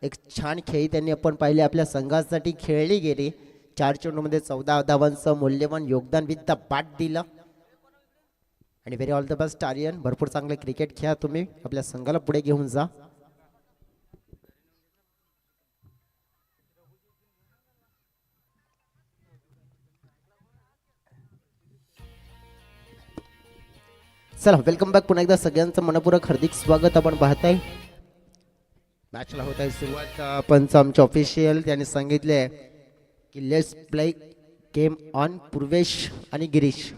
एक छान खेळी त्यांनी आपण पाहिले, आपल्या संघासाठी खेळली गेली. 4 चेंडूमध्ये 14 धावांचं मूल्यवान योगदान विथ द बॅट दिलं. आणि very all the best Aryan, भरपूर चांगले क्रिकेट खेळा, तुम्ही आपल्या संघाला पुढे घेऊन जा. चला वेलकम बॅक, पुन्हा एकदा सगळ्यांचं मनपूर्वक हार्दिक स्वागत. आपण पाहताय मॅचला होत आहे सुरुवात. पंच आमचे ऑफिशियल त्यांनी सांगितले की let's play game on Purvesh आणि गिरीश.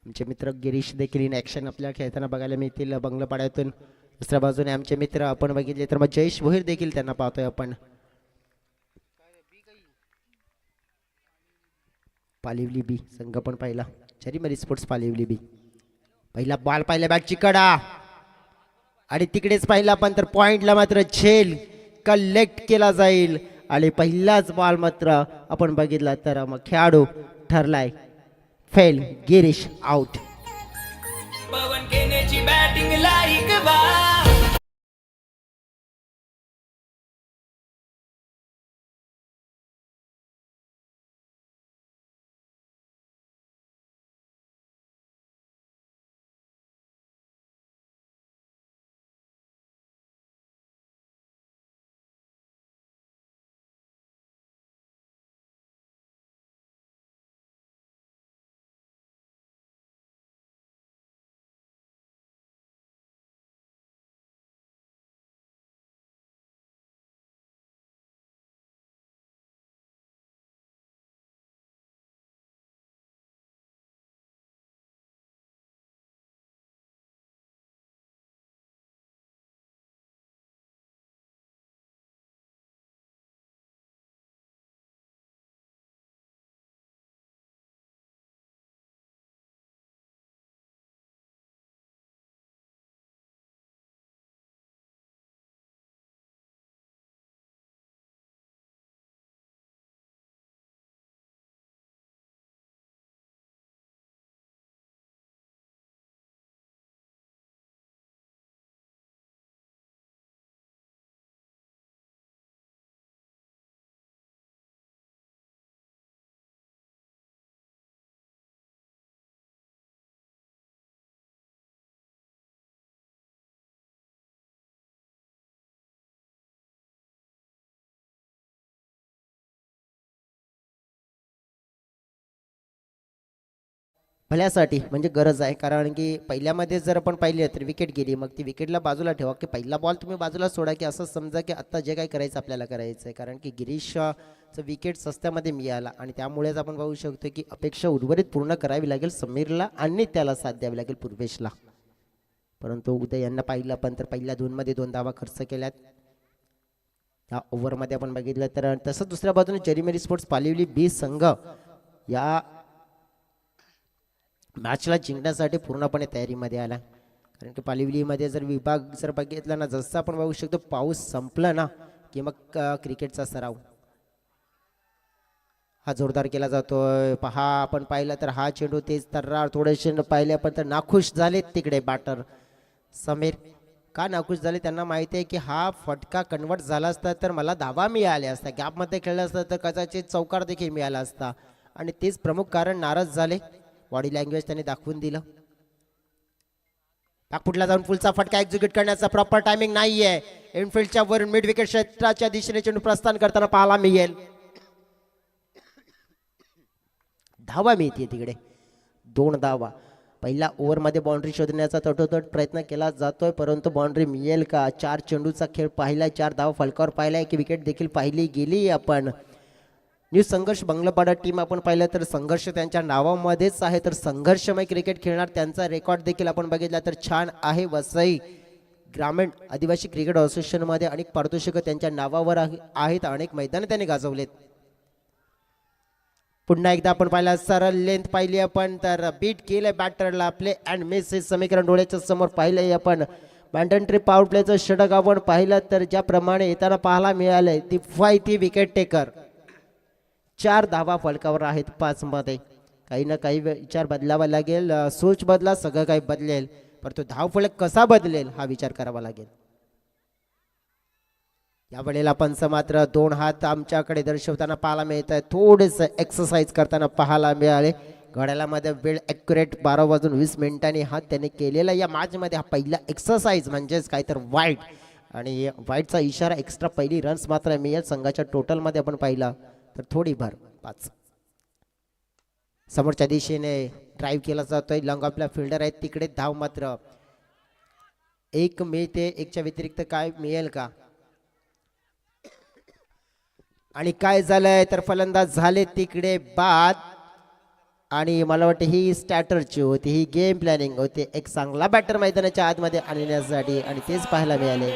आमचे मित्र गिरीश देखील इन ॲक्शन आपल्याला खेळताना बघायला मिळतील बंगलापाड्यातून. दुसऱ्या बाजूने आमचे मित्र आपण बघितले तर मग जयेश भोईर देखील त्यांना पाहतोय आपण. पालिवली बी संघ पण पाहिला, चरीमरी स्पोर्ट्स पालिवली बी. पहिला बॉल पाहिला, बॅटची कडा आणि तिकडेच पाहिला पण तर पॉइंटला मात्र झेल कलेक्ट केला जाईल. आणि पहिलाच बॉल मात्र आपण बघितला तर मग खेळाडू ठरलाय फेल. गिरीश आउट. पवन केनेची बॅटिंग लाईक बा. भल्यासाठी म्हणजे गरज आहे, कारण की पहिल्यामध्ये जर आपण पाहिली तर विकेट गेली, मग ती विकेटला बाजूला ठेवा की पहिला बॉल तुम्ही बाजूला सोडा, की असं समजा की आता जे काही करायचं आपल्याला करायचं आहे. कारण की गिरीशचं विकेट सस्त्यामध्ये मिळाला आणि त्यामुळेच आपण पाहू शकतो की अपेक्षा उर्वरित पूर्ण करावी लागेल समीरला आणि त्याला साथ द्यावी लागेल पूर्वेशला. परंतु उदय यांना पाहिलं पण तर पहिल्या 2 मध्ये 2 धावा खर्च केल्यात या ओव्हरमध्ये आपण बघितलं तर. तसंच दुसऱ्या बाजूने चरीमेरी स्पोर्ट्स पालिवली बी संघ या मॅचला जिंकण्यासाठी पूर्णपणे तयारीमध्ये आला. कारण की पालिवलीमध्ये जर विभाग जर बघितला ना, जसं आपण बघू शकतो पाऊस संपला ना की मग क्रिकेटचा सराव हा जोरदार केला जातोय. पहा आपण पाहिलं तर हा चेंडू तेज तर्रार थोडेसे पाहिले पण तर नाखुश झाले तिकडे बॅटर समीर. का नाखुश झाले, त्यांना माहिती आहे की हा फटका कन्वर्ट झाला असता तर मला धावा मिळाल्या असता, गॅपमध्ये खेळला असता तर कदाचित चौकार देखील मिळाला असता. आणि तेच प्रमुख कारण, नाराज झाले. बॉडी लँग्वेज त्यांनी दाखवून दिलं. पाकपुटला जाऊन फुलचा फटका एक्झिक्यूट करण्याचा प्रॉपर टायमिंग नाहीये. इनफिल्डच्या वरून मिड विकेट क्षेत्राच्या दिशेने चेंडू प्रस्थान करताना पाहायला मिळेल. धावा मिळते तिकडे 2 धावा. पहिल्या ओव्हरमध्ये बाउंड्री शोधण्याचा तटोतट प्रयत्न केला जातोय, परंतु बाउंड्री मिळेल का? 4 चेंडूचा खेळ पाहिलाय, 4 धावा फलकावर पाहिलाय, की विकेट देखील पाहिली गेली. आपण न्यू संघर्ष बंगलापाडा टीम आपण पाहिलं तर संघर्ष त्यांच्या नावामध्येच आहे, तर संघर्षमय क्रिकेट खेळणार त्यांचा रेकॉर्ड देखील आपण बघितला तर छान आहे. वसई ग्रामीण आदिवासी क्रिकेट असोसिएशनमध्ये अनेक पारितोषिकं त्यांच्या नावावर आहेत, अनेक मैदाने त्यांनी गाजवलेत. पुन्हा एकदा आपण पाहिला सरळ लेंथ पाहिली आपण तर बीट केलंय बॅटरला. प्ले अँड मिस हे समीकरण डोळ्याच्या समोर पाहिलंय आपण. मॅन्डेटरी पॉवर प्लेचं षटक आपण पाहिलं तर ज्याप्रमाणे येताना पाहायला मिळालंय ती ती विकेट टेकर. 4 धावा फलकावर आहेत 5 मध्ये. काही ना काही विचार बदलावा लागेल, सोच बदला, सगळं काही बदलेल, परंतु धाव फलक कसा बदलेल हा विचार करावा लागेल. या वेळेला पंच मात्र दोन हात आमच्याकडे दर्शवताना पाहायला मिळत आहे. थोडेस एक्सरसाइज करताना पाहायला मिळाले. घड्याळामध्ये वेळ ॲक्युरेट 12:20 हा त्याने केलेला या मॅचमध्ये हा पहिला एक्सरसाइज म्हणजेच काय तर वाईट आणि वाईटचा इशारा एक्स्ट्रा पहिली रन्स मात्र मिळेल संघाच्या टोटलमध्ये आपण पाहिला तर थोडी भर 5. समोरच्या दिशेने ड्राईव्ह केला जातोय. लॉंग ऑफला फिल्डर आहेत तिकडे धाव मात्र एक मिळते. एकच्या व्यतिरिक्त काय मिळेल का आणि काय झालंय तर फलंदाज झाले तिकडे बाद आणि मला वाटतं ही स्टॅटरची होती ही गेम प्लॅनिंग होती एक चांगला बॅटर मैदानाच्या आतमध्ये आणण्यासाठी आणि तेच पाहायला मिळाले.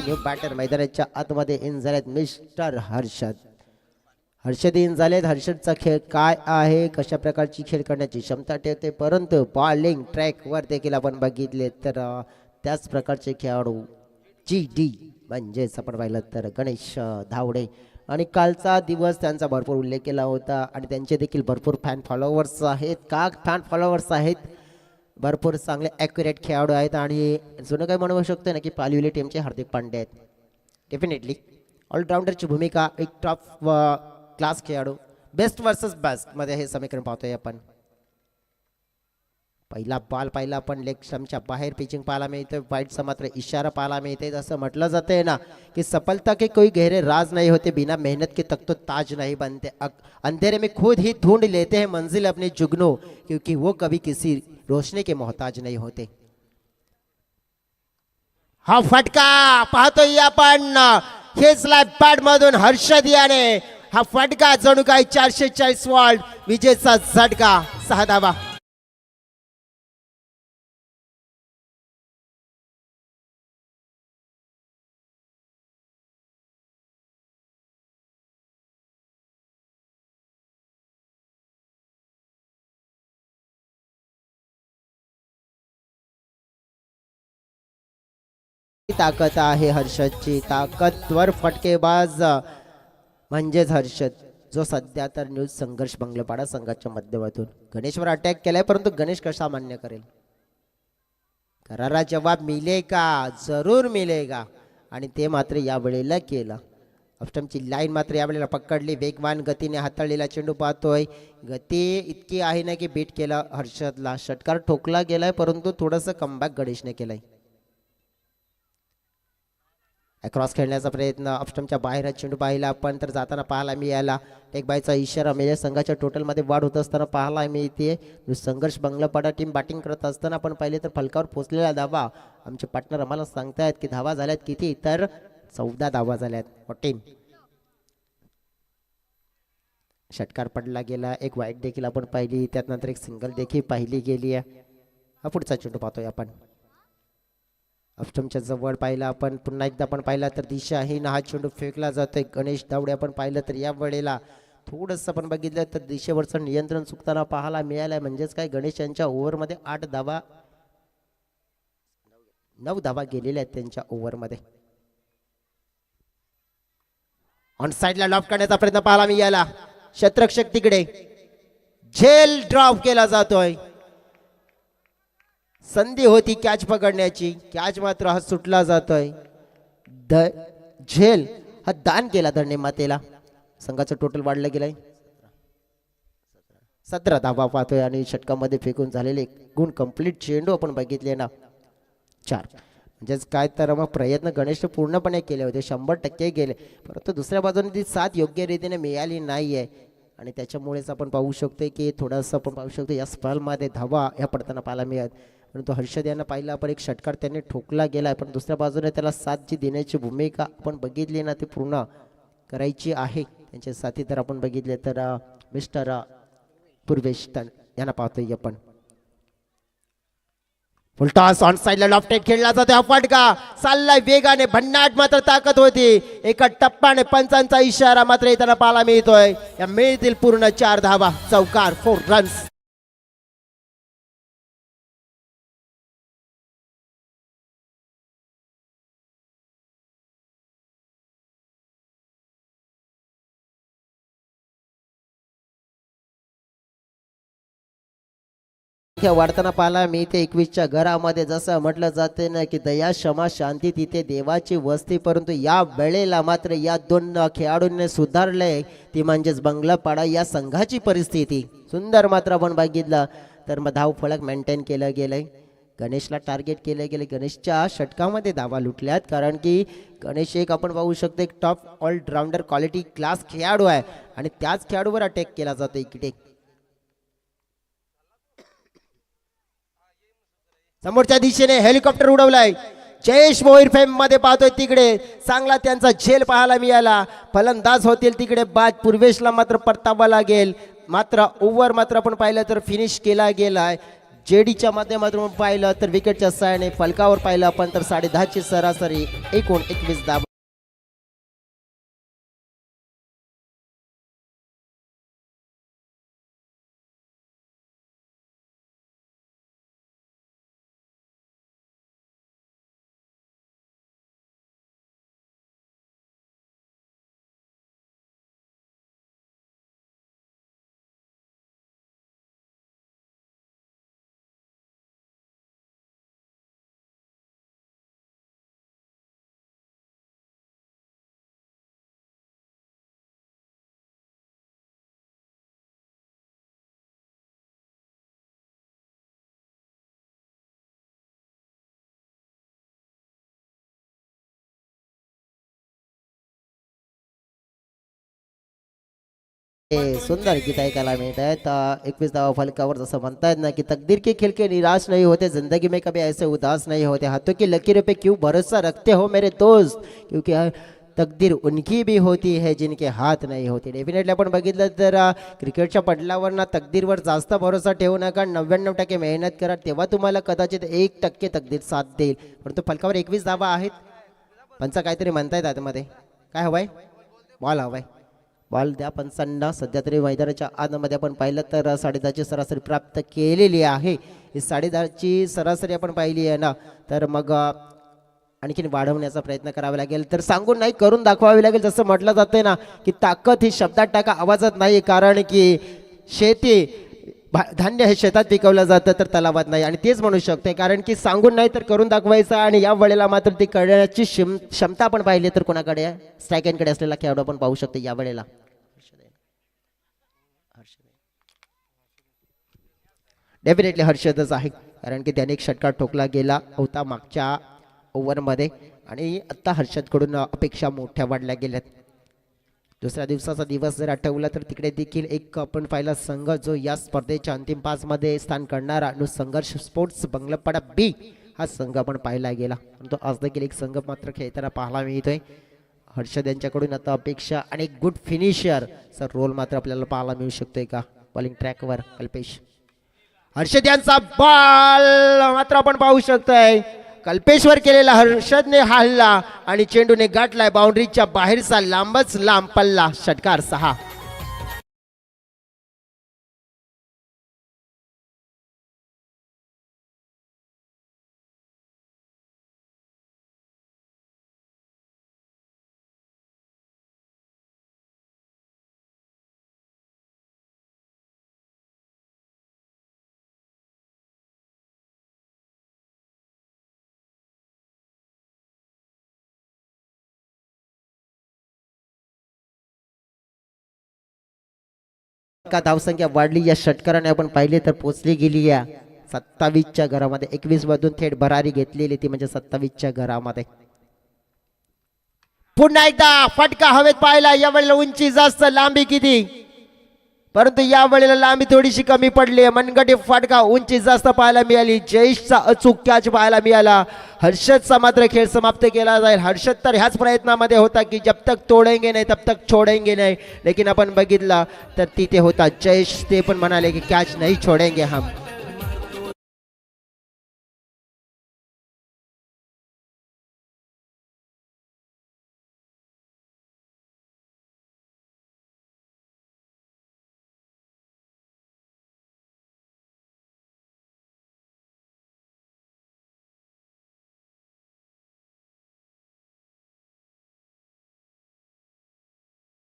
न्यू बॅटर मैदानाच्या आतमध्ये इन झालेत मिस्टर हर्षद इन झालेत. हर्षदचा खेळ काय आहे कशा प्रकारची खेळ करण्याची क्षमता ठेवते परंतु बॉलिंग ट्रॅकवर देखील आपण बघितले तर त्याच प्रकारचे खेळाडू GD म्हणजेच आपण पाहिलं तर गणेश धावडे आणि कालचा दिवस त्यांचा भरपूर उल्लेख केला होता आणि त्यांचे देखील भरपूर फॅन फॉलोअर्स आहेत. भरपूर चांगले ॲक्युरेट खेळाडू आहेत आणि जुनं काय म्हणू शकतो ना की पालविले टीमचे हार्दिक पांड्या आहेत. डेफिनेटली ऑलराऊंडरची भूमिका एक टॉप क्लास खेळाडू बेस्ट वर्सेस बेस्ट मध्ये हे समीकरण पाहतोय आपण. पहिला बॉल पाहिला आपण लेग स्टंपच्या बाहेर पिचिंग पाहायला मिळते. वाईटचा मात्र इशारा पाहायला मिळते. जसं म्हटलं जातंय ना की सफलता के कोई गहरे राज नहीं होते बिना मेहनत के तक तो ताज नहीं बनते. अंधेरे में खुद ही ढूंढ लेते हैं मंजिल अपने जुगनू क्योंकि वो कभी किसी रोशनी के मोहताज नहीं होते. हा फटका पाहतोय आपण हेच पॅड मधून हर्षद याने हा फटका जणू काही 440 वॉल्ट विजेचा झटका 6 धावा. ताकद आहे हर्षदची. ताकदवर फटकेबाज म्हणजेच हर्षद जो सध्या तर न्यूज संघर्ष बंगलेपाडा संघाच्या माध्यमातून गणेशवर अटॅक केलाय परंतु गणेश कसा मान्य करेल. करारा जवाब मिलेगा जरूर मिलेगा आणि ते मात्र या वेळेला केला. ऑफस्टंपची लाईन मात्र या वेळेला पकडली. वेगवान गतीने हाताळलेला चेंडू पाहतोय. गती इतकी आहे ना की बीट केला हर्षदला. षटकार ठोकला गेलाय परंतु थोडंसं कमबॅक गणेशने केलाय. क्रॉस खेळण्याचा प्रयत्न ऑफस्टंपच्या बाहेर चेंडू पाहिला आपण तर जाताना पाहायला मिळाला. टेक बायचा इशारा म्हणजे संघाच्या टोटलमध्ये वाढ होत असताना पाहायला मिळते. संघर्ष बंगलापाडा टीम बॅटिंग करत असताना आपण पाहिले तर फलकावर पोहोचलेला धावा आमचे पार्टनर आम्हाला सांगतायत की धावा झाल्यात किती तर 14 धावा झाल्यात. टीम षटकार पडला गेला. एक वाईट देखील आपण पाहिली त्यानंतर एक सिंगल देखील पाहिली गेली आहे. हा पुढचा चेंडू पाहतोय आपण ऑफस्टंपच्या जवळ पाहिला आपण. पुन्हा एकदा आपण पाहिला तर दिशाहीन हा चेंडू फेकला जातोय. गणेश धावडे आपण पाहिलं तर या वेळेला थोडंसं आपण बघितलं तर दिशेवरचं नियंत्रण चुकताना पाहायला मिळालंय. म्हणजेच काय गणेश यांच्या ओव्हरमध्ये 9 धावा गेलेल्या आहेत त्यांच्या ओव्हरमध्ये. ऑन साइडला लॉफ करण्याचा प्रयत्न पाहायला मिळाला. शत्रक्षक तिकडे झेल ड्रॉप केला जातोय. संधी होती कॅच पकडण्याची. कॅच मात्र हा सुटला जातोय. झेल हा दान केला धरणे मातेला. संघाचं टोटल वाढलं गेलंय 17 धावा पाहतोय आणि षटकामध्ये फेकून झालेले गुण कंप्लीट चेंडू आपण बघितले ना 4. म्हणजेच काय तर मग प्रयत्न गणेशने पूर्णपणे केले होते 100% गेले परंतु दुसऱ्या बाजूने ती साथ योग्य रीतीने मिळाली नाहीये आणि त्याच्यामुळेच आपण पाहू शकतो की थोडंसं आपण पाहू शकतो या स्पर्धेमध्ये धावा ह्या पडताना पाहायला मिळत. परंतु हर्षद यांना पाहिलं आपण एक षटकार त्याने ठोकला गेला पण दुसऱ्या बाजूने त्याला साथ जी देण्याची भूमिका आपण बघितली ना ती पूर्ण करायची आहे. त्यांचे साथी तर आपण बघितले तर मिस्टर पूर्वेश यांना पाहतोय आपण. फुलटॉस ऑन साइडला लॉफ्टेड खेळला जातो. हा फटका चाललाय वेगाने, भन्नाट मात्र ताकद होती. एका टप्प्याने पंचांचा इशारा मात्र येताना पाहायला मिळतोय. या मिळतील पूर्ण 4 धावा, चौकार 4 रन्स. वाढताना पाहायला मिळते 21च्या घरामध्ये. जसं म्हटलं जाते ना की दया क्षमा शांती तिथे देवाची वस्ती, परंतु या वेळेला मात्र या 2 खेळाडूंनी सुधारले, ती म्हणजेच बंगलापाडा या संघाची परिस्थिती. सुंदर मात्र आपण बघितलं तर मग धाव फलक मेंटेन केलं गेलंय. गणेशला टार्गेट केलं गेलं. गणेशच्या षटकामध्ये धावा लुटल्यात, कारण की गणेश एक आपण पाहू शकतो एक टॉप ऑलराऊंडर क्वालिटी क्लास खेळाडू आहे आणि त्याच खेळाडूवर अटॅक केला जातो इकडे. समोरच्या दिशेने हेलिकॉप्टर उडवलाय. जयेश मोहिर फेम मध्ये पाहतोय तिकडे चांगला त्यांचा झेल पाहायला मिळाला. फलंदाज होतील तिकडे बाद. पूर्वेशला मात्र परतावा लागेल. मात्र ओव्हर मात्र आपण पाहिलं तर फिनिश केला गेलाय. जेडीच्या माध्यमातून पाहिलं तर विकेटच्या साहाय्याने फलकावर पाहिलं आपण तर 10.5ची सरासरी, एकूण 21 धावा. सुंदर गीत ऐकायला मिळत आहेत. 21 धावा फलकावर. जसं म्हणतायत ना की तकदीर के खेल के निराश नहीं होते, जिंदगी में कभी ऐसे उदास नहीं होते, हाथों की लकीरों पे क्यों भरोसा रखते हो मेरे दोस्त, क्योंकि तकदीर उनकी भी होती है जिनके हात नाही होते. डेफिनेटली आपण बघितलं तर क्रिकेटच्या पडल्यावर ना तकदीरवर जास्त भरोसा ठेवू नका. 99% मेहनत करा, तेव्हा तुम्हाला कदाचित 1% तकदीर साथ देईल. परंतु फलकावर 21 धावा आहेत. पंचा काहीतरी म्हणतायत आतमध्ये. काय हवाय? बॉल हवाय. बॉल द्या पंचांना. सध्या तरी मैदानाच्या आतमध्ये आपण पाहिलं तर 10.5ची सरासरी प्राप्त केलेली आहे. ही 10.5ची सरासरी आपण पाहिली आहे ना, तर मग आणखीन वाढवण्याचा प्रयत्न करावा लागेल. तर सांगून नाही, करून दाखवावी लागेल. जसं म्हटलं जाते ना की ताकद ही शब्दात टाका, आवाजात नाही. कारण की शेती धान्य हे शेतात पिकवलं जातं तर तलावात नाही, आणि तेच म्हणू शकते. कारण की सांगून नाही तर करून दाखवायचं. आणि या वेळेला मात्र ती करण्याची क्षमता आपण पाहिली तर कोणाकडे आहे? स्ट्राईक एंडकडे असलेला खेळाडू आपण पाहू शकतो या वेळेला. डेफिनेटली हर्षदच आहे, कारण की त्याने एक षटकार ठोकला गेला होता मागच्या ओव्हरमध्ये, आणि आता हर्षदकडून अपेक्षा मोठ्या वाढल्या गेल्यात. दुसऱ्या दिवसाचा दिवस जर आठवला तर तिकडे देखील एक आपण पाहिला संघ जो या स्पर्धेच्या अंतिम 5 मध्ये स्थान करणारा संघर्ष स्पोर्ट्स बंगलापाडा बी हा संघ आपण पाहिला गेला. परंतु आज देखील एक संघ मात्र खेळताना पाहायला मिळतोय. हर्षद यांच्याकडून आता अपेक्षा आणि गुड फिनिशरचा रोल मात्र आपल्याला पाहायला मिळू शकतोय का बॉलिंग ट्रॅकवर. कल्पेश, हर्षद यांचा बॉल मात्र आपण पाहू शकतोय. कल्पेशवर केलेला हर्षदने हल्ला आणि चेंडूने गाठलाय बाउंड्रीच्या बाहेरचा लांबच लांब पल्ला. षटकार 6. का धावसंख्या वाढली या षटकाराने आपण पाहिले तर पोचली गेली या 27च्या घरामध्ये. 21 मधून थेट भरारी घेतलेली ती म्हणजे 27च्या घरामध्ये. पुन्हा एकदा फटका हवेत पाहिला. यावेळेला उंची जास्त, लांबी किती? परंतु या वेळेला लांबी थोडीशी कमी पडली आहे. मनगटी फटका, उंची जास्त पाहायला मिळाली. जयेशचा अचूक कॅच पाहायला मिळाला. हर्षदचा मात्र खेळ समाप्त केला जाईल. हर्षद तर ह्याच प्रयत्नामध्ये होता की जब तक तोडेंगे नाही तब तक छोडेंगे नाही, लेकिन आपण बघितला तर तिथे होता जयेश. ते पण म्हणाले की कॅच नाही छोडेंगे हम.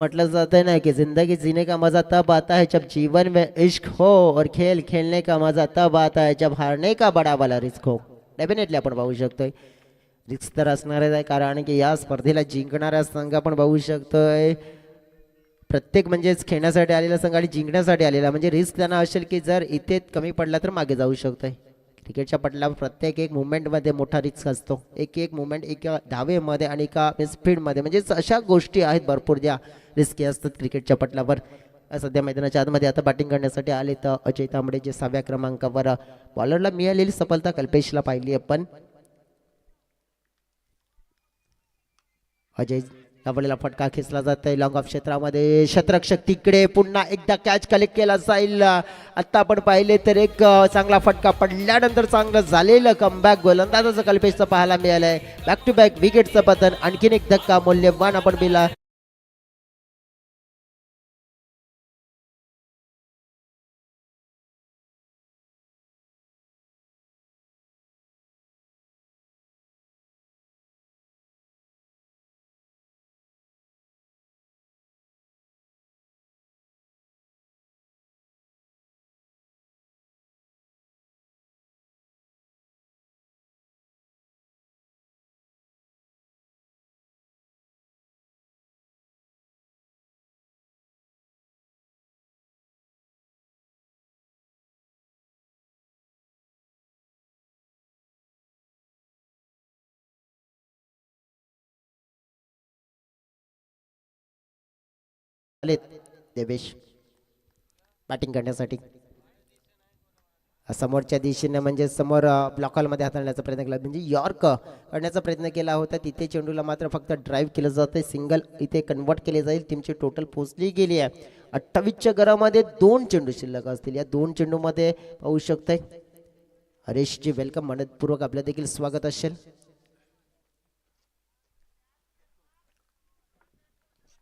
म्हटलं जाता ना कि जिंदगी जीने का मजा तब आता है जब जीवन में इश्क हो और खेल खेलने का मजा तब आता है जब हारने का बडा वाला रिस्क हो. डेफिनेटली आपण पाहू शकतोय रिस्क तर असणारच आहे, कारण की या स्पर्धेला जिंकणारा संघ आपण पाहू शकतोय प्रत्येक म्हणजेच खेळण्यासाठी आलेला संघ आणि जिंकण्यासाठी आलेला, म्हणजे रिस्क त्यांना असेल की जर इथे कमी पडला तर मागे जाऊ शकतोय. क्रिकेटच्या पटलावर प्रत्येक एक मुवमेंटमध्ये मोठा रिस्क असतो. एक एक मुवमेंट एका धावेमध्ये आणि एका स्पीडमध्ये, म्हणजे अशा गोष्टी आहेत भरपूर ज्या रिस्की असतात क्रिकेटच्या पटलावर. सध्या मैदानाच्या आतमध्ये आता बॅटिंग करण्यासाठी आले तर अजय तांबडे जे 6व्या क्रमांकावर. बॉलरला मिळालेली सफलता कल्पेशला पाहिली आपण. अजय यावेळेला फटका खेचला जात आहे लॉंग ऑफ क्षेत्रामध्ये. क्षेत्ररक्षक तिकडे पुन्हा एकदा कॅच कलेक्ट केला जाईल. आता आपण पाहिले तर एक चांगला फटका पडल्यानंतर चांगलं झालेलं कमबॅक गोलंदाजाचं कल्पेशचं पाहायला मिळालंय. बॅक टू बॅक विकेटचं पतन, आणखीन एक धक्का मूल्यवान आपण बिला. देवेश बॅटिंग करण्यासाठी समोरच्या दिशेने म्हणजे समोर ब्लॉकॉलमध्ये हाताळण्याचा प्रयत्न केला, म्हणजे यॉर्क करण्याचा प्रयत्न केला होता. तिथे चेंडूला मात्र फक्त ड्राईव्ह केलं जातं. सिंगल इथे कन्वर्ट केले जाईल. टीमची टोटल पोचली गेली आहे 28च्या गरामध्ये 2 चेंडू शिल्लक असतील. या 2 चेंडूमध्ये पाहू शकताय हरेशजी वेलकम, मनपूर्वक आपलं देखील स्वागत असेल.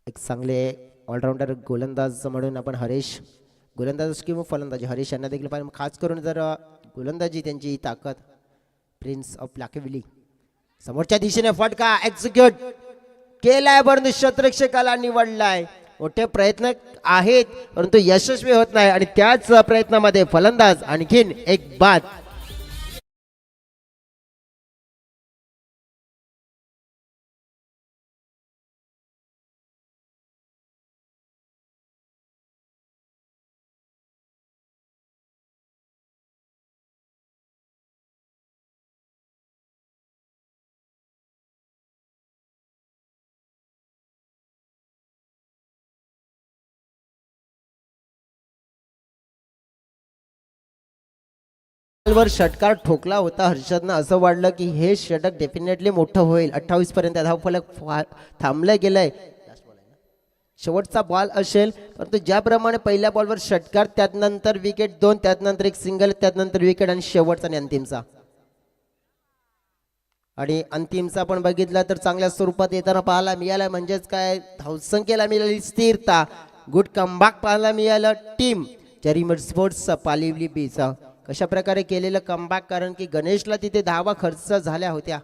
एक चांगले ऑलराऊंडर गोलंदाज म्हणून आपण हरेश, गोलंदाज किंवा फलंदाजी हरीश यांना देखील पाहिजे. खास करून जर गोलंदाजी त्यांची ताकद प्रिन्स ऑफ लाकेविली. समोरच्या दिशेने फटका एक्झिक्यूट केलाय, परंतु क्षेत्ररक्षकाला निवडलाय. मोठे प्रयत्न आहेत परंतु यशस्वी होत नाही आणि त्याच प्रयत्नामध्ये फलंदाज आणखीन एक बाद. वर षटकार ठोकला होता हर्षदनं. असं वाटलं की हे षटक डेफिनेटली मोठं होईल. 28 पर्यंत धावफलक थांबलं गेलंय. शेवटचा बॉल असेल, परंतु ज्याप्रमाणे पहिल्या बॉलवर षटकार, त्यानंतर विकेट 2, त्यानंतर एक सिंगल, त्यानंतर विकेट आणि शेवटचा आणि अंतिमचा. आणि अंतिमचा पण बघितला तर चांगल्या स्वरूपात येताना पाहायला मिळाला. म्हणजेच काय धावसंख्येला मिळाली स्थिरता, गुड कमबॅक पाहायला मिळालं. टीम जरीमर स्पोर्ट्स पालिवली बीचा कशा प्रकारे केलेलं कमबॅक, कारण की गणेशला तिथे धावा खर्च झाल्या होत्या,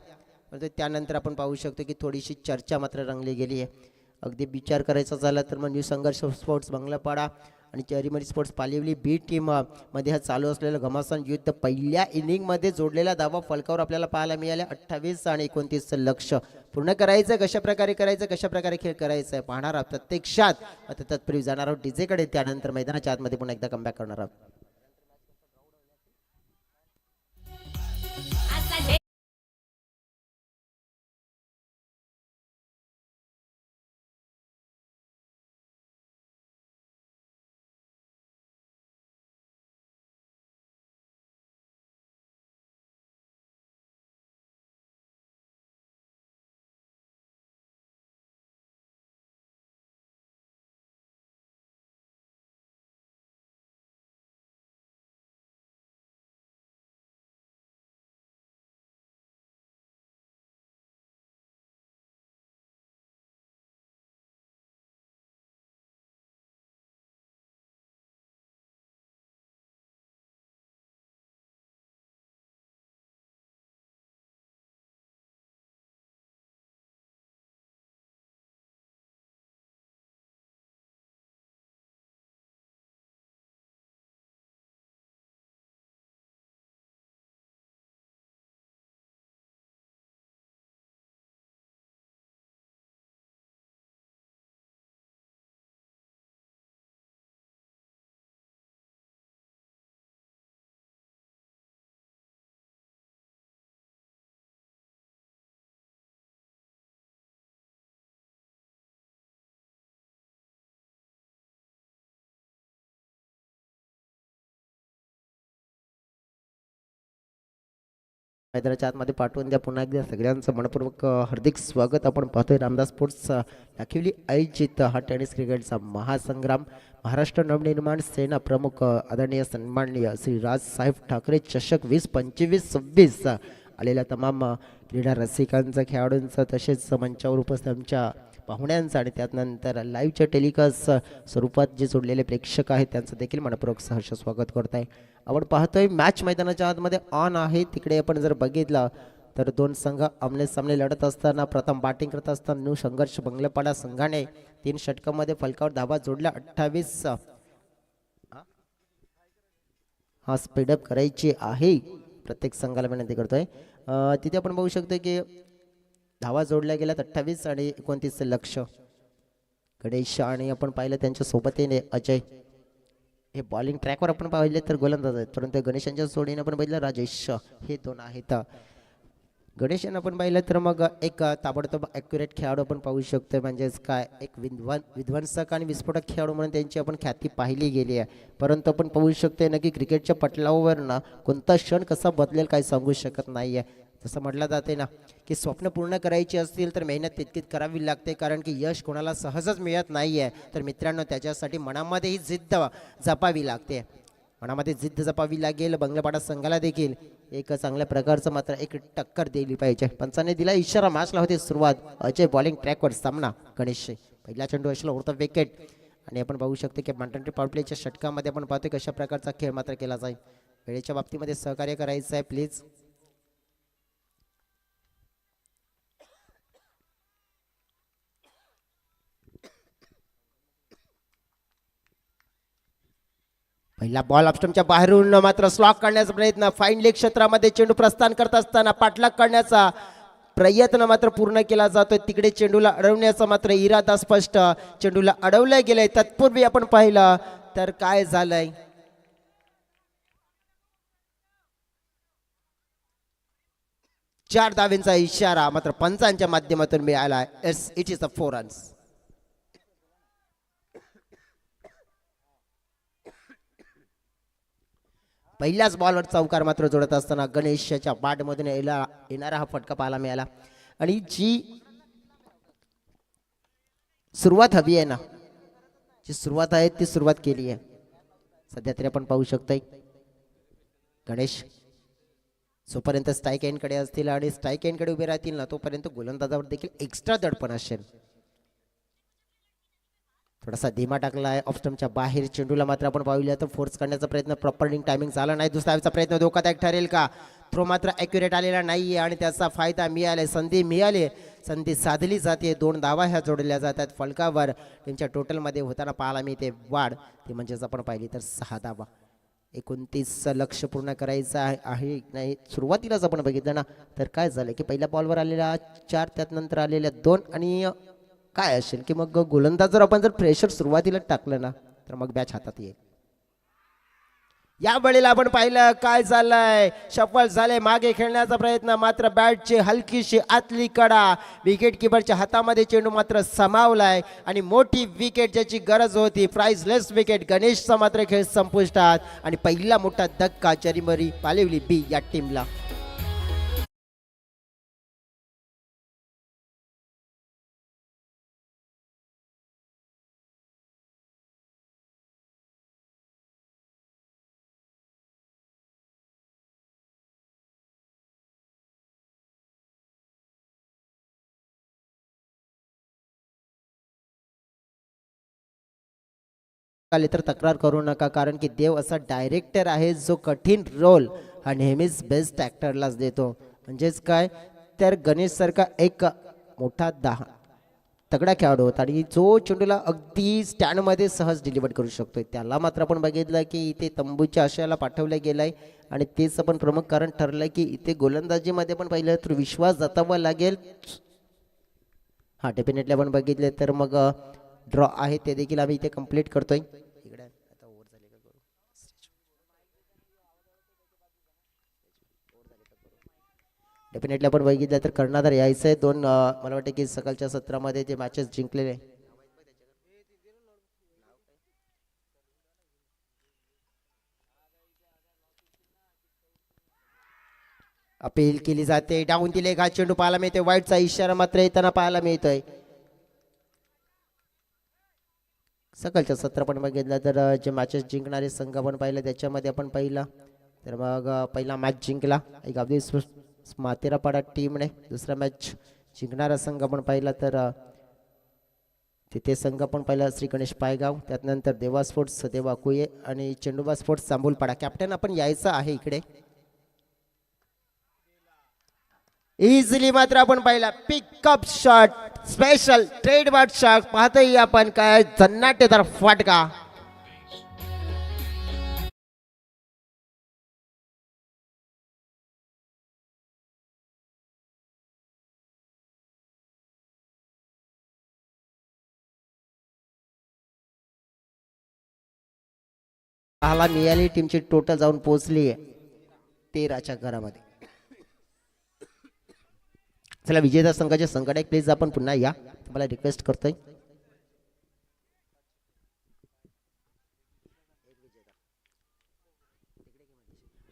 परंतु त्यानंतर आपण पाहू शकतो की थोडीशी चर्चा मात्र रंगली गेली आहे. अगदी विचार करायचा झाला तर मग न्यू संघर्ष स्पोर्ट्स बंगलापाडा आणि जरीमरी स्पोर्ट्स पालिवली बी टीम मध्ये हा चालू असलेलं घमासान युद्ध पहिल्या इनिंगमध्ये जोडलेला धावा फलकावर आपल्याला पाहायला मिळाल्या. 28 आणि 29चं लक्ष पूर्ण करायचं. कशा प्रकारे करायचं, कशा प्रकारे खेळ करायचा आहे पाहणार आहोत प्रत्यक्षात. आता तत्पूर्वी जाणार आहोत डीजेकडे, त्यानंतर मैदानाच्या आतमध्ये पुन्हा एकदा कमबॅक करणार आहोत. मैदानाच्या आतमध्ये पाठवून द्या. पुन्हा एकदा सगळ्यांचं मनपूर्वक हार्दिक स्वागत. आपण पाहतोय रामदास स्पोर्ट्स दाखवली आयोजित हा टेनिस क्रिकेटचा महासंग्राम. महाराष्ट्र नवनिर्माण सेना प्रमुख आदरणीय सन्माननीय श्री राजसाहेब ठाकरे चषक 2025-26 आलेल्या तमाम क्रीडा रसिकांचं, खेळाडूंचं, तसेच मंचावर उपस्थित आमच्या पाहुण्यांचं आणि त्यानंतर लाईव्हच्या टेलिकास्ट स्वरूपात जे जोडलेले प्रेक्षक आहेत त्यांचं देखील मनपूर्वक सहर्ष स्वागत करत आहे. आपण पाहतोय मॅच मैदानाच्या आतमध्ये ऑन आहे. तिकडे आपण जर बघितलं तर दोन संघ आमने सामने लढत असताना प्रथम बॅटिंग करत असताना न्यू संघर्ष बंगलेपाडा संघाने 3 षटकामध्ये फलकावर धावा जोडल्या 28. हा स्पीडअप करायची आहे प्रत्येक संघाला विनंती करतोय. तिथे आपण बघू शकतो की धावा जोडल्या गेल्यात 28 आणि 29 लक्ष. गणेश आणि आपण पाहिलं त्यांच्या सोबतीने अजय हे बॉलिंग ट्रॅकवर आपण पाहिले तर गोलंदाज आहेत, परंतु गणेशांच्या जोडीने आपण पाहिलं राजेश हे 2 आहेत. गणेशांना आपण पाहिलं तर मग एक ताबडतोब ॲक्युरेट खेळाडू आपण पाहू शकतो. म्हणजेच काय एक विध्वंसक आणि विस्फोटक खेळाडू म्हणून त्यांची आपण ख्याती पाहिली गेली आहे. परंतु आपण पाहू शकतो ना की क्रिकेटच्या पटलावर ना कोणता क्षण कसा बदलेल काही सांगू शकत नाही आहे. जसं म्हटलं जाते ना की स्वप्न पूर्ण करायची असतील तर मेहनत तितकीच करावी लागते, कारण की यश कोणाला सहजच मिळत नाही आहे. तर मित्रांनो त्याच्यासाठी मनामध्ये ही जिद्द जपावी लागते, मनामध्ये जिद्द जपावी लागेल. बंगलेपाडा संघाला देखील एक चांगल्या प्रकारचं मात्र एक टक्कर दिली पाहिजे. पंचाने दिला इशारा. मॅचला होती सुरुवात. अजय बॉलिंग ट्रॅकवर. सामना गणेश पहिला चेंडू असला होता विकेट. आणि आपण पाहू शकतो की मॅन्टनरी पॉवर प्लेच्या षटकामध्ये आपण पाहतोय कशा प्रकारचा खेळ मात्र केला जाईल. वेळेच्या बाबतीमध्ये सहकार्य करायचं आहे प्लीज. पहिला बॉल ऑप्स्टमच्या बाहेरून मात्र स्लॉक करण्याचा प्रयत्न. फाईन लेग क्षेत्रामध्ये चेंडू प्रस्थान करत असताना पाठलाग करण्याचा प्रयत्न मात्र पूर्ण केला जातोय. तिकडे चेंडूला अडवण्याचा मात्र इरादा स्पष्ट. चेंडूला अडवलं गेलंय. तत्पूर्वी आपण पाहिलं तर काय झालंय. चार धावेंचा इशारा मात्र पंचांच्या माध्यमातून मिळाला. It is a 4 runs. पहिल्याच बॉलवर चौकार मात्र जोडत असताना गणेशच्या बॅटमधून येणारा हा फटका पाहायला मिळाला. आणि जी सुरुवात हवी आहे ना, जी सुरुवात आहे ती सुरुवात केली आहे सध्या तरी आपण पाहू शकतोय. गणेश जोपर्यंत स्ट्राईक एंडकडे असतील आणि स्ट्राईक एंडकडे उभे राहतील ना तोपर्यंत गोलंदाजावर देखील एक्स्ट्रा दडपण असेल. थोडासा धीमा टाकला आहे ऑफस्टमच्या बाहेर. चेंडूला मात्र आपण पाहूया तर फोर्स करण्याचा प्रयत्न प्रॉपर टायमिंग झाला नाही. दुसऱ्याचा प्रयत्न धोकादायक ठरेल का. थ्रो मात्र ॲक्युरेट आलेला नाहीये आणि त्याचा फायदा मिळाला. संधी मिळाली, संधी साधली जाते. 2 धावा ह्या जोडल्या जातात फलकावर. त्यांच्या टोटलमध्ये होताना पाहायला मिळते वाढ. ती म्हणजेच आपण पाहिली तर 6 धावा. 29 लक्ष पूर्ण करायचं आहे नाही. सुरुवातीलाच आपण बघितलं ना तर काय झालं की पहिल्या बॉलवर आलेल्या 4 त्यानंतर आलेल्या 2 आणि काय असेल की मग गोलंदाज जर आपण जर प्रेशर सुरुवातीला टाकलं ना तर मग बॅच हातात येईल. या वेळेला आपण पाहिलं काय झालंय. सफल झाले मागे खेळण्याचा प्रयत्न मात्र बॅटची हलकीशी आतली कडा विकेट किपरच्या हातामध्ये चेंडू मात्र समावलाय आणि मोठी विकेट ज्याची गरज होती प्राइसलेस विकेट गणेशचा मात्र खेळ संपुष्टात. आणि पहिला मोठा धक्का चरीमरी पालिवली बी या टीमला. आले तर तक्रार करू नका, कारण की देव असा डायरेक्टर आहे जो कठीण रोल हा नेहमीच बेस्ट ॲक्टरलाच देतो. म्हणजेच काय तर गणेश सारखा एक मोठा तगडा खेळाडू होता आणि जो चेंडूला अगदी स्टँडमध्ये सहज डिलिव्हर करू शकतोय. त्याला मात्र आपण बघितलं की इथे तंबूच्या आशयाला पाठवलं गेलंय आणि तेच आपण प्रमुख कारण ठरलं की इथे गोलंदाजीमध्ये पण पाहिलं तर विश्वास जतावा लागेल. हा डेफिनेटली आपण बघितले तर मग ड्रॉ आहे ते देखील आम्ही इथे कंप्लीट करतोय. डेफिनेटली आपण बघितलं तर कर्णधार यायचं आहे. 2 मला वाटतं की सकाळच्या सत्रामध्ये जे मॅचेस जिंकलेले अपील केली जाते. डाऊन दिले घा चेंडू पाहायला मिळते. वाईटचा इशारा मात्र येताना पाहायला मिळतोय. सकाळच्या सत्र पण बघितलं तर जे मॅचेस जिंकणारे संघ पण पाहिलं त्याच्यामध्ये आपण पाहिलं तर मग पहिला मॅच जिंकला एक अगदी मातेरापाडा टीमने. दुसरा मॅच जिंकणारा संघ पण पाहिला तर तिथे संघ पण पाहिला श्री गणेश पायगाव. त्यानंतर देवा स्पोर्ट्स देवा कुये आणि चेंडूबा स्पोर्ट्स जांभूलपाडा. कॅप्टन आपण यायचं आहे इकडे. इझिली मात्र आपण पाहिला pickup shot special trademark shot पाहतोय आपण काय जन्नाटेदार फटका. पाहायला मिळाली टीमची टोटल जाऊन पोहोचली आहे 13च्या घरामध्ये. चला विजेता संघाचे संघटक प्लीज आपण पुन्हा या तुम्हाला रिक्वेस्ट करतोय.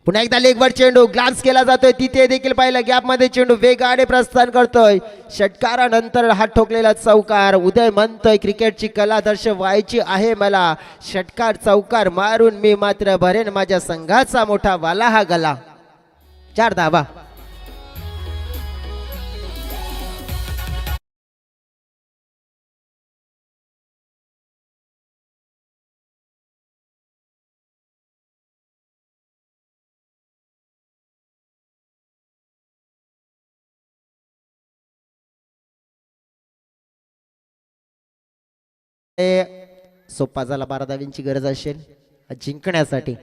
पुन्हा एकदा लेगवर चेंडू ग्लान्स केला जातोय तिथे देखील पाहिलं गॅप मध्ये चेंडू वेगाने प्रस्थान करतोय. षटकारानंतर हा ठोकलेला चौकार. उदय म्हणतोय क्रिकेटची कला दर्शवायची आहे मला. षटकार चौकार मारून मी मात्र भरेन माझ्या संघाचा मोठा वाला हा गला. 4 धावा. सोपा झाला 12 धावींची गरज असेल जिंकण्यासाठी.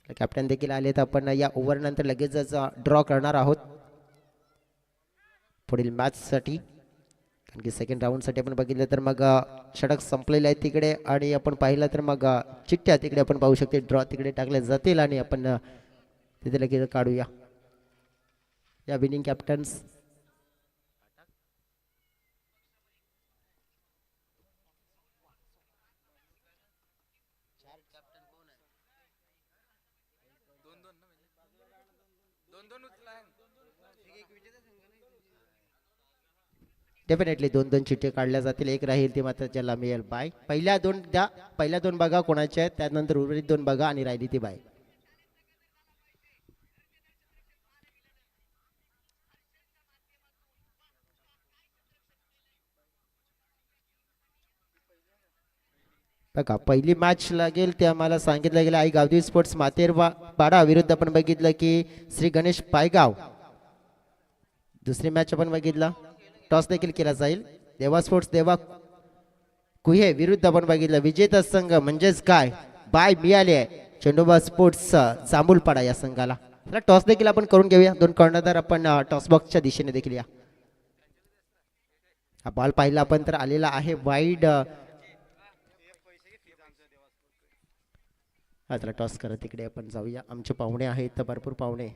कॅप्टन देखील आलेत. आपण या ओव्हर नंतर लगेचच ड्रॉ करणार आहोत पुढील मॅच साठी. कारण की सेकंड राऊंड साठी आपण बघितलं तर मग षटक संपलेले आहेत तिकडे आणि आपण पाहिलं तर मग चिठ्ठ्या तिकडे आपण पाहू शकते. ड्रॉ तिकडे टाकले जातील आणि आपण तिथे लगेच काढूया या विनिंग कॅप्टन्स. डेफिनेटली 2-2 चिठ्ठे काढल्या जातील. एक राहील ती मात्र ज्याला मिळेल बाय. पहिल्या 2 द्या. पहिल्या 2 बघा कोणाच्या आहेत त्यानंतर उर्वरित 2 बघा आणि राहिली ती बाय. बघा पहिली मॅच लागेल ते आम्हाला सांगितलं गेलं आई गावदेवी स्पोर्ट्स मातेरपाडा विरुद्ध आपण बघितलं की श्री गणेश पायगाव. दुसरी मॅच आपण बघितलं टॉस देखील केला जाईल. देवा स्पोर्ट्स देवा कुहे विरुद्ध आपण बघितलं विजेता संघ म्हणजेच काय बाय मिळाले चेंडूबा स्पोर्ट्स जांभूलपाडा या संघाला. टॉस देखील आपण करून घेऊया. 2 कर्णधार आपण टॉस बॉक्सच्या दिशेने देखील या. हा बॉल पाहिला आपण तर आलेला आहे वाईड. हा चला टॉस करत तिकडे आपण जाऊया. आमचे पाहुणे आहेत तर भरपूर पाहुणे.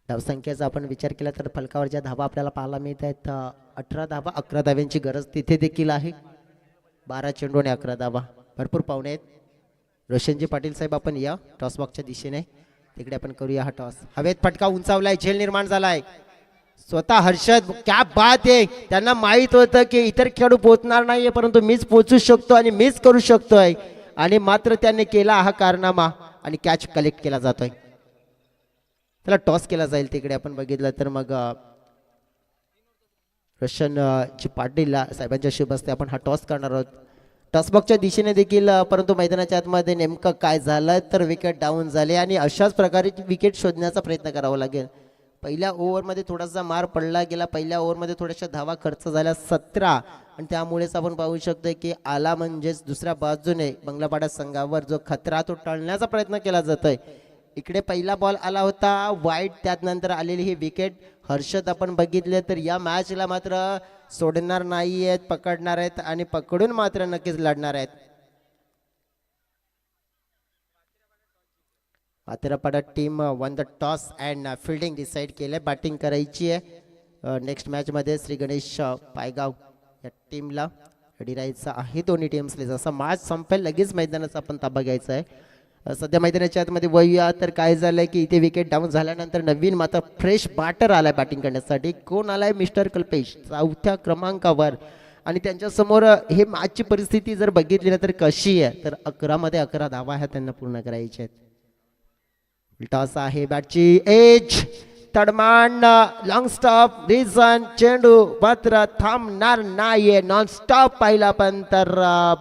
धावसंख्येचा आपण विचार केला तर फलकावर ज्या धावा आपल्याला पाहायला मिळत आहेत 18 धावा. 11 धाव्यांची गरज तिथे देखील आहे. 12 चेंडू आणि 11 धावा. भरपूर पाहुणे आहेत. रोशनजी पाटील साहेब आपण या टॉस बॉक्सच्या दिशेने तिकडे आपण करूया हा टॉस. हवेत फटका उंचावलाय. झेल निर्माण झालाय. स्वतः हर्षद क्या बात आहे. त्यांना माहित होतं की इतर खेळाडू पोहोचणार नाहीये परंतु मीच पोहोचू शकतो आणि मीच करू शकतोय आणि मात्र त्यांनी केला हा कारनामा आणि कॅच कलेक्ट केला जातोय. त्याला टॉस केला जाईल तिकडे आपण बघितलं तर मग रोशन जी पाटील साहेबांच्या शुभ हस्ते आपण हा टॉस करणार आहोत टॉस बॉक्सच्या दिशेने देखील. परंतु मैदानाच्या आतमध्ये नेमकं काय झालं तर विकेट डाऊन झाले आणि अशाच प्रकारे विकेट शोधण्याचा प्रयत्न करावा लागेल. पहिल्या ओव्हरमध्ये थोडासा मार पडला गेला. पहिल्या ओव्हरमध्ये थोड्याशा धावा खर्च झाल्या 17 आणि त्यामुळेच आपण पाहू शकतो की आला म्हणजेच दुसऱ्या बाजूने बंगलापाडा संघावर जो खतरा तो टाळण्याचा प्रयत्न केला जातोय. इकडे पहिला बॉल आला होता वाईट. त्यानंतर आलेली ही विकेट. हर्षद आपण बघितले तर या मॅचला मात्र सोडणार नाही आहेत. पकडणार आहेत आणि पकडून मात्र नक्कीच लढणार आहेत. Materapada team won the toss and fielding decide केलं. बॅटिंग करायची आहे नेक्स्ट मॅचमध्ये. श्री गणेश पायगाव या टीमला रेडी राहायचं आहे दोन्ही टीम्सले. जसं मॅच संपेल लगेच मैदानाचा आपण ताबा घ्यायचा आहे. सध्या मैदानाच्या आतमध्ये वळूया तर काय झालं की इथे विकेट डाऊन झाल्यानंतर नवीन मात्र फ्रेश बॅटर आलाय बॅटिंग करण्यासाठी. कोण आलाय? मिस्टर कल्पेश 4थ्या क्रमांकावर. आणि त्यांच्यासमोर हे मॅचची परिस्थिती जर बघितली ना तर कशी आहे, तर 11 मध्ये 11 धावा ह्या त्यांना पूर्ण करायच्या आहेत. टॉस आहे, बॅटची एज, तडमान, लॉंग स्टॉप, रिझन, चेंडू मात्र थांबणार नाहीये. नॉन स्टॉप पाहिला पण तर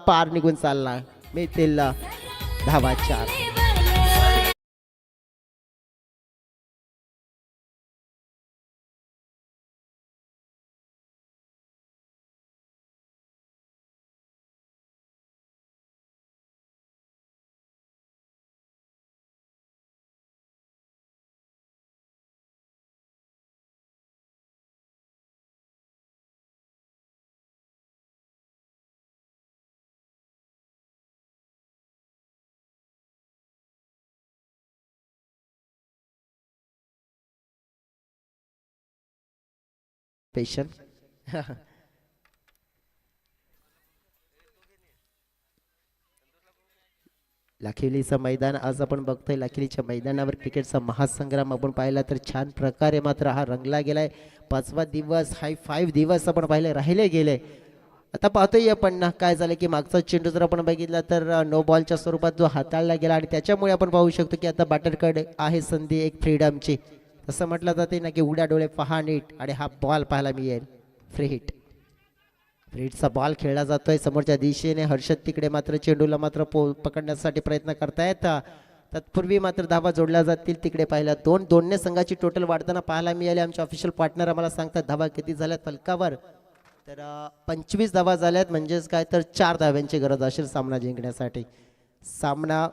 पार निघून चालला. मिळतील धावा 4. पेशंट लाखिलीचं मैदान आज आपण बघतोय. लाखिलीच्या मैदानावर क्रिकेटचा महासंग्राम आपण पाहिला तर छान प्रकारे मात्र हा रंगला गेलाय. 5वा दिवस, हाय 5 दिवस आपण पाहिले राहिले गेले. आता पाहतोय आपण ना काय झालं की मागचा चेंडू जर आपण बघितला तर नो बॉलच्या स्वरूपात जो हाताळला गेला आणि त्याच्यामुळे आपण पाहू शकतो की आता बॅटरकडे आहे संधी एक फ्रीडमची. तसं म्हटलं जाते ना की उड्या डोळे पहा नीट आणि हा बॉल पाहायला मिळेल. फ्री हिट, फ्री हिटचा बॉल खेळला जातोय समोरच्या दिशेने. हर्षद तिकडे मात्र चेंडूला मात्र पकडण्यासाठी प्रयत्न करतायत. तत्पूर्वी मात्र धावा जोडल्या जातील. तिकडे पाहिला 2-2ने संघाची टोटल वाढताना पाहायला मिळाली. आमचे ऑफिशियल पार्टनर आम्हाला सांगतात धावा किती झाल्यात फलकावर, तर 25 धावा झाल्यात. म्हणजेच काय तर 4 धाव्यांची गरज असेल सामना जिंकण्यासाठी. सामना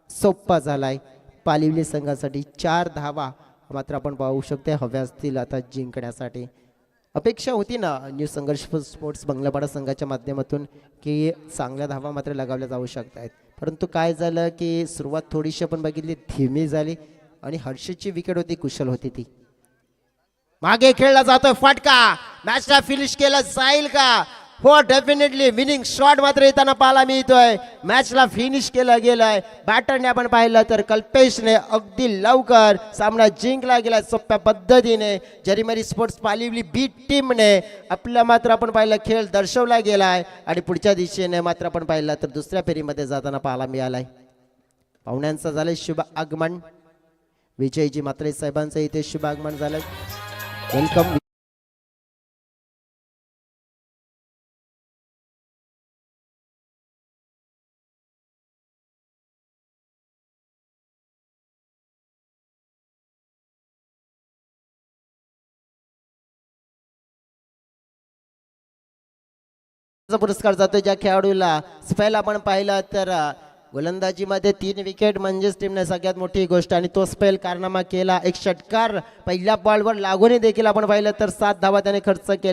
सोपा झालाय पालिवली संघासाठी. 4 धावा मात्र आपण पाहू शकतो हव्या असतील आता जिंकण्यासाठी. अपेक्षा होती ना न्यू संघर्ष स्पोर्ट्स बंगलापाडा संघाच्या माध्यमातून की चांगल्या धावा मात्र लगावल्या जाऊ शकतात. परंतु काय झालं की सुरुवात थोडीशी आपण बघितली धीमी झाली आणि हर्षदची विकेट होती, कुशल होती ती. मागे खेळला जातोय फटका, मॅचला फिनिश केला जाईल का? हो, डेफिनेटली विनिंग शॉट मात्र येताना पाहायला मिळतोय. मॅचला फिनिश केलं गेलंय. बॅटरने आपण पाहिलं तर कल्पेशने अगदी लवकर सामना जिंकला गेला सोप्या पद्धतीने. जरीमरी स्पोर्ट्स पालिवली बी टीमने आपला मात्र आपण पाहिलं खेळ दर्शवला गेलाय आणि पुढच्या दिशेने मात्र आपण पाहिलं तर दुसऱ्या फेरीमध्ये जाताना पाहायला मिळालाय. पाहुण्यांचं झालंय शुभ आगमन. विजयजी मात्रे साहेबांचं इथे शुभ आगमन झालं. वेलकम. पुरस्कार जातोय ज्या खेळाडूला. स्पेल आपण पाहिला तर गोलंदाजीमध्ये 3 विकेट म्हणजेच टीमने सगळ्यात मोठी गोष्ट आणि तो स्पेल कारनामा केला. एक षटकार पहिल्या बॉलवर लागूनही देखील आपण पाहिलं तर 7 धावा त्याने खर्च केल्या.